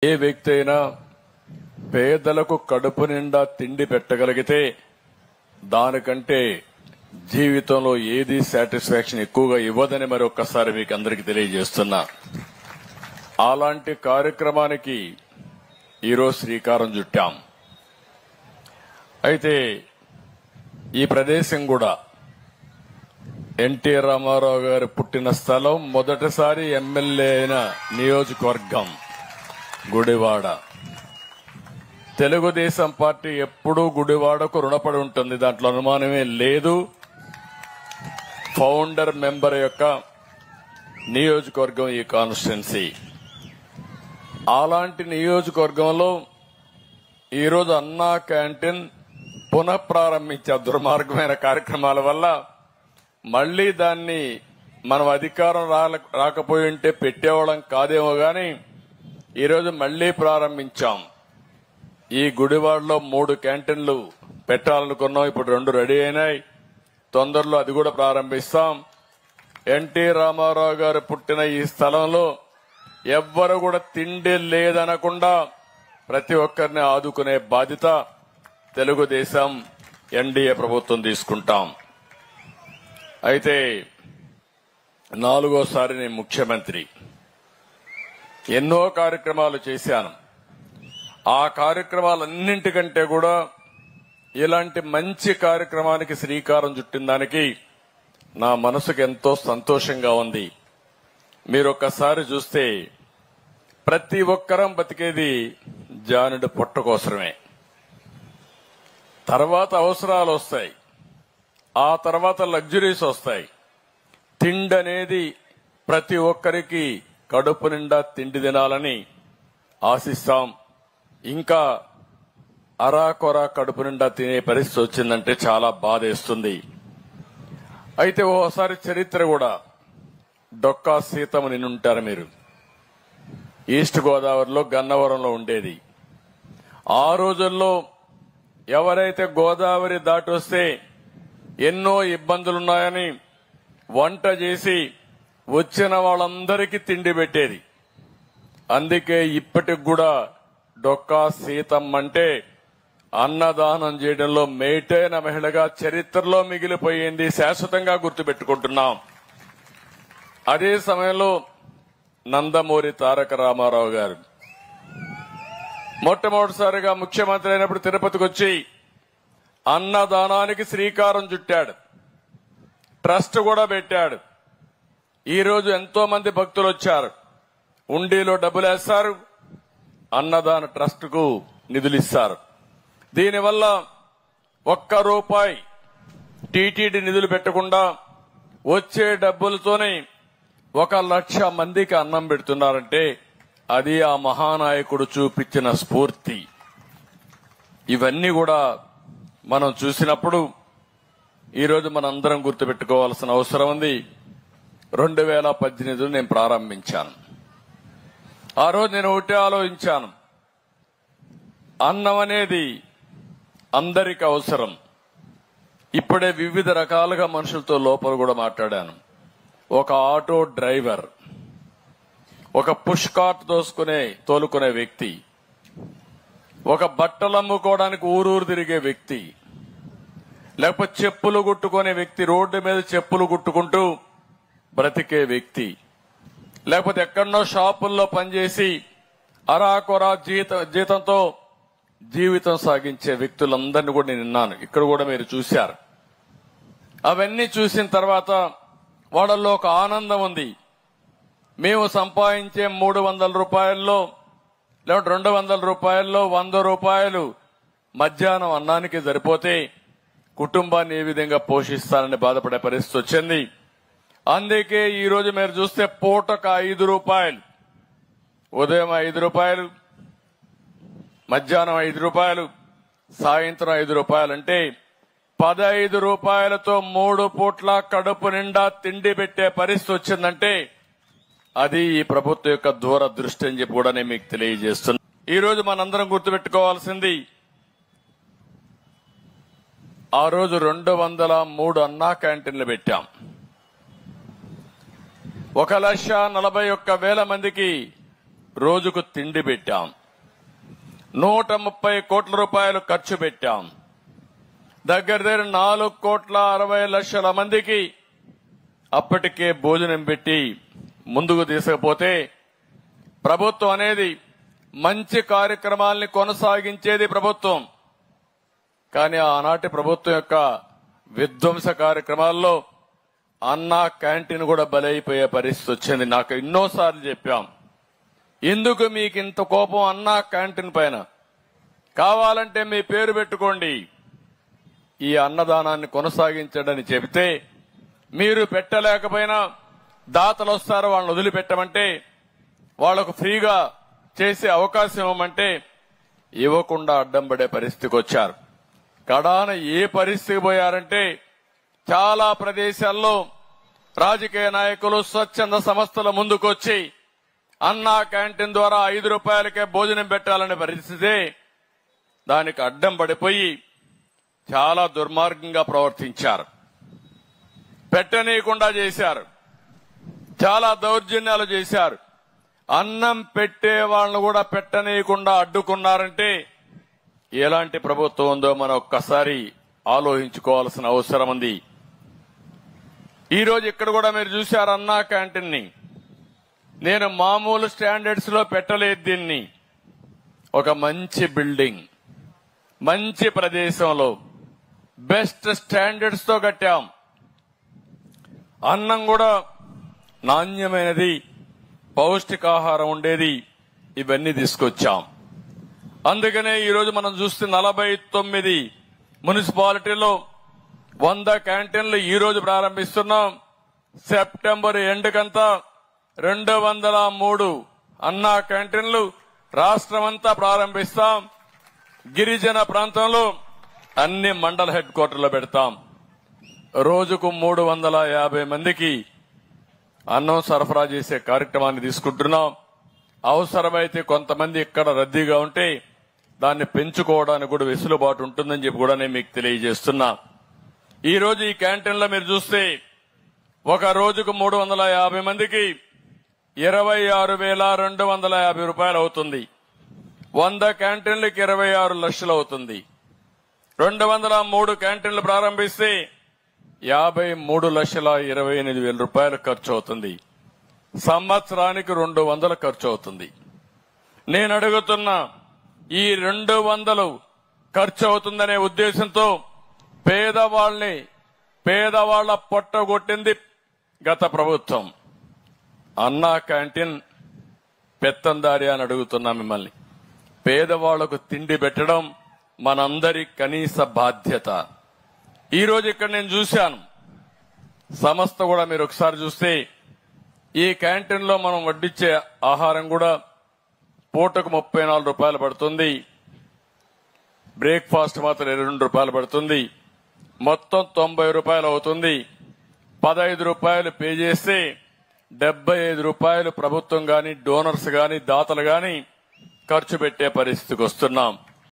ఏ వ్యక్తి అయినా పేదలకు కడుపు నిండా తిండి పెట్టగలిగితే దానికంటే జీవితంలో ఏది సాటిస్ఫాక్షన్ ఎక్కువగా ఇవ్వదని మరొకసారి మీకు అందరికీ తెలియజేస్తున్నా. అలాంటి కార్యక్రమానికి ఈరోజు శ్రీకారం చుట్టాం. అయితే ఈ ప్రదేశం కూడా ఎన్టీ రామారావు గారు పుట్టిన స్థలం, మొదటిసారి ఎమ్మెల్యే అయిన నియోజకవర్గం గుడివాడ. తెలుగుదేశం పార్టీ ఎప్పుడూ గుడివాడకు రుణపడి ఉంటుంది, దాంట్లో అనుమానమే లేదు. ఫౌండర్ మెంబర్ యొక్క నియోజకవర్గం ఈ కాన్స్టిట్యున్సీ. అలాంటి నియోజకవర్గంలో ఈరోజు అన్నా క్యాంటీన్ పునఃప్రారంభించే దుర్మార్గమైన కార్యక్రమాల వల్ల మళ్లీ దాన్ని మనం అధికారం రాకపోయి ఉంటే పెట్టేవాళ్ళం కాదేమో గాని ఈరోజు మళ్లీ ప్రారంభించాం. ఈ గుడివాడలో 3 క్యాంటీన్లు పెట్టాలనుకున్నాం, ఇప్పుడు 2 రెడీ అయినాయి. తొందరలో అది కూడా ప్రారంభిస్తాం. ఎన్టీ రామారావు గారు పుట్టిన ఈ స్థలంలో ఎవ్వరు కూడా తిండి లేదనకుండా ప్రతి ఒక్కరిని ఆదుకునే బాధ్యత తెలుగుదేశం ఎన్డీఏ ప్రభుత్వం తీసుకుంటాం. అయితే 4వ సారి నేను ముఖ్యమంత్రి, ఎన్నో కార్యక్రమాలు చేశాను. ఆ కార్యక్రమాలన్నింటికంటే కూడా ఇలాంటి మంచి కార్యక్రమానికి శ్రీకారం చుట్టిన దానికి నా మనసుకు ఎంతో సంతోషంగా ఉంది. మీరు ఒక్కసారి చూస్తే ప్రతి ఒక్కరం బతికేది జానుడు పొట్ట కోసమే. తర్వాత అవసరాలు వస్తాయి, ఆ తర్వాత లగ్జరీస్ వస్తాయి. తిండి అనేది ప్రతి ఒక్కరికి కడుపు నిండా తిండి తినాలని ఆశిస్తాం. ఇంకా అరాకొరా కడుపు నిండా తినే పరిస్థితి వచ్చిందంటే చాలా బాధేస్తుంది. అయితే ఓసారి చరిత్ర కూడా, డొక్కా సీతమ్మ నిన్నుంటారు మీరు, ఈస్ట్ గోదావరిలో గన్నవరంలో ఉండేది. ఆ రోజుల్లో ఎవరైతే గోదావరి దాటి వస్తే ఎన్నో ఇబ్బందులున్నాయని వంట చేసి వచ్చిన వాళ్ళందరికీ తిండి పెట్టేది. అందుకే ఇప్పటికి కూడా డొక్కా సీతమ్మ అంటే అన్నదానం చేయడంలో మేటైన మహిళగా చరిత్రలో మిగిలిపోయింది, శాశ్వతంగా గుర్తుపెట్టుకుంటున్నాం. అదే సమయంలో నందమూరి తారక రామారావు గారు మొట్టమొదటిసారిగా ముఖ్యమంత్రి అయినప్పుడు తిరుపతికి వచ్చి అన్నదానానికి శ్రీకారం చుట్టాడు, ట్రస్ట్ కూడా పెట్టాడు. ఈ రోజు ఎంతో మంది భక్తులు వచ్చారు, ఉండిలో డబ్బులు వేస్తారు, అన్నదాన ట్రస్ట్ కు నిధులు ఇస్తారు. దీనివల్ల ₹1 టీటీడీ నిధులు పెట్టకుండా వచ్చే డబ్బులతోనే 1,00,000 మందికి అన్నం పెడుతున్నారంటే అది ఆ మహానాయకుడు చూపించిన స్ఫూర్తి. ఇవన్నీ కూడా మనం చూసినప్పుడు ఈరోజు మనందరం గుర్తుపెట్టుకోవాల్సిన అవసరం ఉంది. 2018లో నేను ప్రారంభించాను. ఆ రోజు నేను ఒకటే ఆలోచించాను, అన్నం అనేది అందరికి అవసరం. ఇప్పుడే వివిధ రకాలుగా మనుషులతో లోపల కూడా మాట్లాడాను. ఒక ఆటో డ్రైవర్, ఒక పుష్ కార్ట్ తోలుకునే వ్యక్తి, ఒక బట్టలు అమ్ముకోవడానికి ఊరూరు తిరిగే వ్యక్తి, లేకపోతే చెప్పులు కుట్టుకునే వ్యక్తి, రోడ్డు మీద చెప్పులు కుట్టుకుంటూ బ్రతికే వ్యక్తి, లేకపోతే ఎక్కడనో షాపుల్లో పనిచేసి అరాకొరా జీతంతో జీవితం సాగించే వ్యక్తులందరినీ కూడా నేను విన్నాను. ఇక్కడ కూడా మీరు చూశారు. అవన్నీ చూసిన తర్వాత వాళ్ళల్లో ఒక ఆనందం ఉంది. మేము సంపాదించే ₹300 లేకపోతే ₹200 ₹100 మధ్యాహ్నం అన్నానికి సరిపోతే కుటుంబాన్ని ఏ విధంగా పోషిస్తానని బాధపడే పరిస్థితి వచ్చింది. అందుకే ఈ రోజు మీరు చూస్తే పూటకు ₹5, ఉదయం ₹5, మధ్యాహ్నం ₹5, సాయంత్రం ₹5 అంటే ₹15తో 3 పూట్ల కడుపు నిండా తిండి పెట్టే పరిస్థితి వచ్చిందంటే అది ఈ ప్రభుత్వం యొక్క దూరదృష్టి అని చెప్పి కూడా నేను మీకు తెలియజేస్తున్నా. ఈ రోజు మనందరం గుర్తుపెట్టుకోవాల్సింది, ఆ రోజు 203 అన్నా క్యాంటీన్లు పెట్టాం. 1,41,000 మందికి రోజుకు తిండి పెట్టాం. 130 కోట్ల రూపాయలు ఖర్చు పెట్టాం. దగ్గర 4,60,00,000 మందికి అప్పటికే భోజనం పెట్టి ముందుకు తీసుకుపోతే ప్రభుత్వం అనేది మంచి కార్యక్రమాల్ని కొనసాగించేది ప్రభుత్వం. కానీ ఆనాటి ప్రభుత్వం యొక్క విధ్వంస కార్యక్రమాల్లో అన్నా క్యాంటీన్ కూడా బలైపోయే పరిస్థితి వచ్చింది. నాకు ఎన్నోసార్లు చెప్పాం, ఎందుకు మీకు ఇంత కోపం అన్నా క్యాంటీన్ పైన? కావాలంటే మీ పేరు పెట్టుకోండి, ఈ అన్నదానాన్ని కొనసాగించడని చెబితే మీరు పెట్టలేకపోయినా దాతలు వస్తారు, వాళ్ళని వదిలిపెట్టమంటే, వాళ్లకు ఫ్రీగా చేసే అవకాశం ఇవ్వమంటే ఇవ్వకుండా అడ్డం పడే పరిస్థితికి వచ్చారు. కడాన ఏ పరిస్థితికి పోయారంటే చాలా ప్రదేశాల్లో రాజకీయ నాయకులు స్వచ్ఛంద సంస్థల ముందుకొచ్చి అన్నా క్యాంటీన్ ద్వారా 5 రూపాయలకే భోజనం పెట్టాలనే పరిస్థితి, దానికి అడ్డం పడిపోయి చాలా దుర్మార్గంగా ప్రవర్తించారు. పెట్టనీయకుండా చేశారు, చాలా దౌర్జన్యాలు చేశారు. అన్నం పెట్టే వాళ్ళను కూడా పెట్టనీయకుండా అడ్డుకున్నారంటే ఎలాంటి ప్రభుత్వం ఉందో మనం ఒక్కసారి ఆలోచించుకోవాల్సిన అవసరం ఉంది. ఈ రోజు ఇక్కడ కూడా మీరు చూశారు అన్నా క్యాంటీన్ ని. నేను మామూలు స్టాండర్డ్స్ లో పెట్టలేదు దీన్ని. ఒక మంచి బిల్డింగ్, మంచి ప్రదేశంలో బెస్ట్ స్టాండర్డ్స్ తో కట్టాం. అన్నం కూడా నాణ్యమైనది, పౌష్టికాహారం ఉండేది, ఇవన్నీ తీసుకొచ్చాం. అందుకనే ఈరోజు మనం చూస్తే 49 మున్సిపాలిటీలో 100 క్యాంటీన్లు ఈ రోజు ప్రారంభిస్తున్నాం. సెప్టెంబర్ ఎండ్ కంతా 203 అన్నా క్యాంటీన్లు రాష్ట్రమంతా ప్రారంభిస్తాం. గిరిజన ప్రాంతంలో అన్ని మండల హెడ్ క్వార్టర్లో పెడతాం. రోజుకు 350 మందికి అన్నం సరఫరా చేసే కార్యక్రమాన్ని తీసుకుంటున్నాం. అవసరమైతే కొంతమంది ఇక్కడ రద్దీగా ఉంటే దాన్ని పెంచుకోవడానికి కూడా వెసులుబాటు ఉంటుందని చెప్పి కూడా నేను మీకు తెలియజేస్తున్నా. ఈ రోజు ఈ క్యాంటీన్లో మీరు చూస్తే ఒక రోజుకు 350 మందికి 26,250 రూపాయలు అవుతుంది. 100 క్యాంటీన్లకి 26 లక్షలు అవుతుంది. 203 క్యాంటీన్లు ప్రారంభిస్తే 53,28,000 రూపాయలు ఖర్చు అవుతుంది. సంవత్సరానికి 200 ఖర్చు అవుతుంది. నేను అడుగుతున్నా, ఈ 200 ఖర్చు అవుతుందనే ఉద్దేశంతో పేదవాళ్ల పొట్టగొట్టింది గత ప్రభుత్వం. అన్నా క్యాంటీన్ పెత్తందారి అని అడుగుతున్నా మిమ్మల్ని. పేదవాళ్లకు తిండి పెట్టడం మనందరి కనీస బాధ్యత. ఈ రోజు ఇక్కడ నేను చూశాను సంస్థ కూడా, మీరు ఒకసారి చూస్తే ఈ క్యాంటీన్ లో మనం వడ్డించే ఆహారం కూడా పూటకు 34 రూపాయలు పడుతుంది. బ్రేక్ఫాస్ట్ మాత్రం 22 రూపాయలు పడుతుంది. మొత్తం 90 రూపాయలు అవుతుంది. 15 రూపాయలు పే చేస్తే 75 రూపాయలు ప్రభుత్వం గాని, డోనర్స్ గాని, దాతలు గాని ఖర్చు పెట్టే పరిస్థితికి వస్తున్నాం.